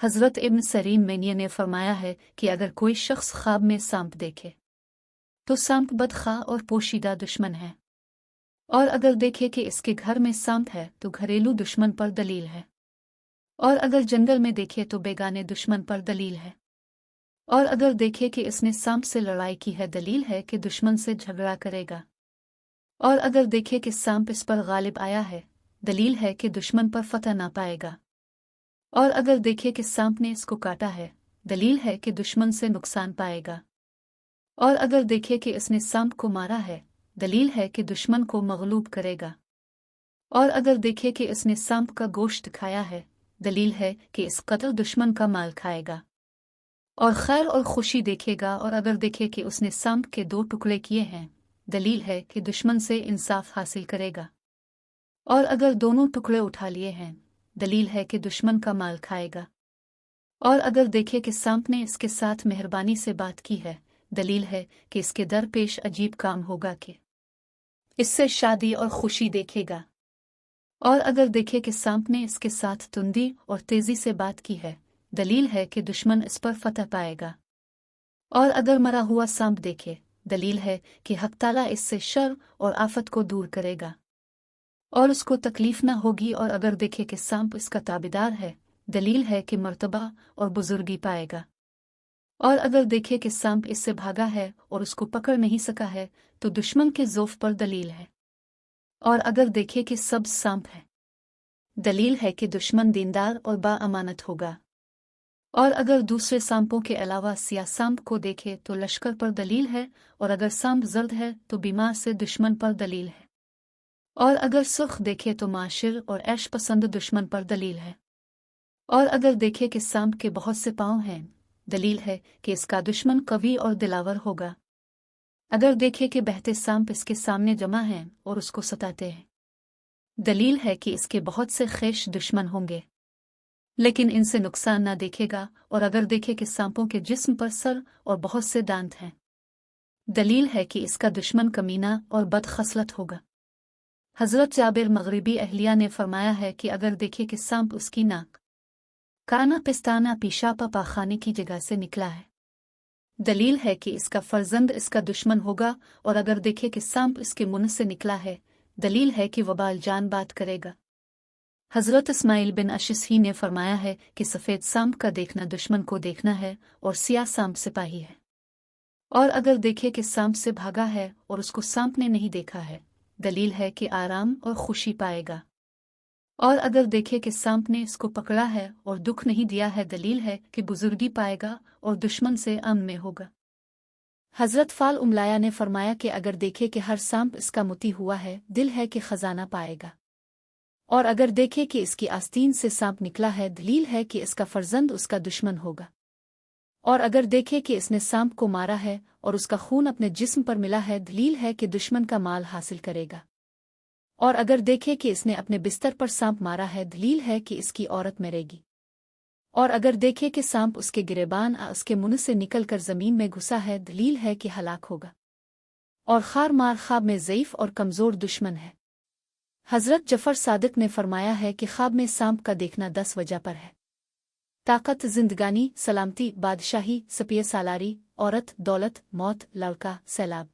हज़रत इब्न सरीन मेनिया ने फरमाया है कि अगर कोई शख्स ख्वाब में सांप देखे तो सांप बदखा और पोशीदा दुश्मन है, और अगर देखे कि इसके घर में सांप है तो घरेलू दुश्मन पर दलील है, और अगर जंगल में देखे तो बेगाने दुश्मन पर दलील है, और अगर देखे कि इसने सांप से लड़ाई की है दलील है कि दुश्मन से झगड़ा करेगा, और अगर देखे कि सांप इस पर गालिब आया है दलील है कि दुश्मन पर फतह ना पाएगा, और अगर देखे कि सांप ने इसको काटा है दलील है कि दुश्मन से नुकसान पाएगा, और अगर देखे कि इसने सांप को मारा है दलील है कि दुश्मन को मगलूब करेगा, और अगर देखे कि इसने सांप का गोश्त खाया है दलील है कि इस कत्ल दुश्मन का माल खाएगा और खैर और खुशी देखेगा, और अगर देखे कि उसने सांप के 2 टुकड़े किए हैं दलील है कि दुश्मन से इंसाफ हासिल करेगा, और अगर दोनों टुकड़े उठा लिए हैं दलील है कि दुश्मन का माल खाएगा, और अगर देखे कि सांप ने इसके साथ मेहरबानी से बात की है दलील है कि इसके दरपेश अजीब काम होगा कि इससे शादी और खुशी देखेगा, और अगर देखे कि सांप ने इसके साथ तुंदी और तेजी से बात की है दलील है कि दुश्मन इस पर फतह पाएगा, और अगर मरा हुआ सांप देखे दलील है कि हक ताला इससे शर और आफत को दूर करेगा और उसको तकलीफ ना होगी, और अगर देखे कि सांप इसका ताबेदार है दलील है कि मर्तबा और बुजुर्गी पाएगा, और अगर देखे कि सांप इससे भागा है और उसको पकड़ नहीं सका है तो दुश्मन के ज़ौफ़ पर दलील है, और अगर देखे कि सब सांप है दलील है कि दुश्मन दीनदार और बाअमानत होगा, और अगर दूसरे सांपों के अलावा सियाह सांप को देखे तो लश्कर पर दलील है, और अगर सांप जर्द है तो बीमार से दुश्मन पर दलील है, और अगर सुर्ख देखे तो माशिर और ऐश पसंद दुश्मन पर दलील है, और अगर देखे कि सांप के बहुत से पाँव हैं दलील है कि इसका दुश्मन कवी और दिलावर होगा, अगर देखे कि बहते सांप इसके सामने जमा हैं और उसको सताते हैं दलील है कि इसके बहुत से खेश दुश्मन होंगे लेकिन इनसे नुकसान ना देखेगा, और अगर देखे कि सांपों के जिस्म पर सर और बहुत से दांत हैं दलील है कि इसका दुश्मन कमीना और बदखसलत होगा। हज़रत जाबिर मगरिबी अहलिया ने फरमाया है कि अगर देखे कि सांप उसकी नाक, काना, पिस्ताना, पेशाब, पाखाने की जगह से निकला है दलील है कि इसका फर्जंद इसका दुश्मन होगा, और अगर देखे कि सांप इसके मुंह से निकला है दलील है कि वबाल जान बात करेगा। हज़रत इस्माइल बिन अशिसही ने फरमाया है कि सफ़ेद सांप का देखना दुश्मन को देखना है और सियाह सांप सिपाही है, और अगर देखे कि सांप से भागा है और उसको सांप ने नहीं देखा है दलील है कि आराम और खुशी पाएगा, और अगर देखे कि सांप ने इसको पकड़ा है और दुख नहीं दिया है दलील है कि बुजुर्गी पाएगा और दुश्मन से अमन में होगा। हज़रत फाल उमलाया ने फरमाया कि अगर देखे कि हर सांप इसका मुती हुआ है दिल है कि खजाना पाएगा, और अगर देखे कि इसकी आस्तीन से सांप निकला है दलील है कि इसका फर्जंद उसका दुश्मन होगा, और अगर देखे कि इसने सांप को मारा है और उसका खून अपने जिस्म पर मिला है दलील है कि दुश्मन का माल हासिल करेगा, और अगर देखे कि इसने अपने बिस्तर पर सांप मारा है दलील है कि इसकी औरत मरेगी, और अगर देखे कि सांप उसके गिरेबान उसके मुंह से निकलकर ज़मीन में घुसा है दलील है कि हलाक होगा, और खार मार ख्वाब में ज़ईफ़ और कमज़ोर दुश्मन है। हज़रत जफ़र सादिक ने फरमाया है कि ख्वाब में सांप का देखना 10 वजह पर है: ताकत, जिंदगानी, सलामती, बादशाही, सपिय सालारी, औरत, दौलत, मौत, लड़का, सैलाब।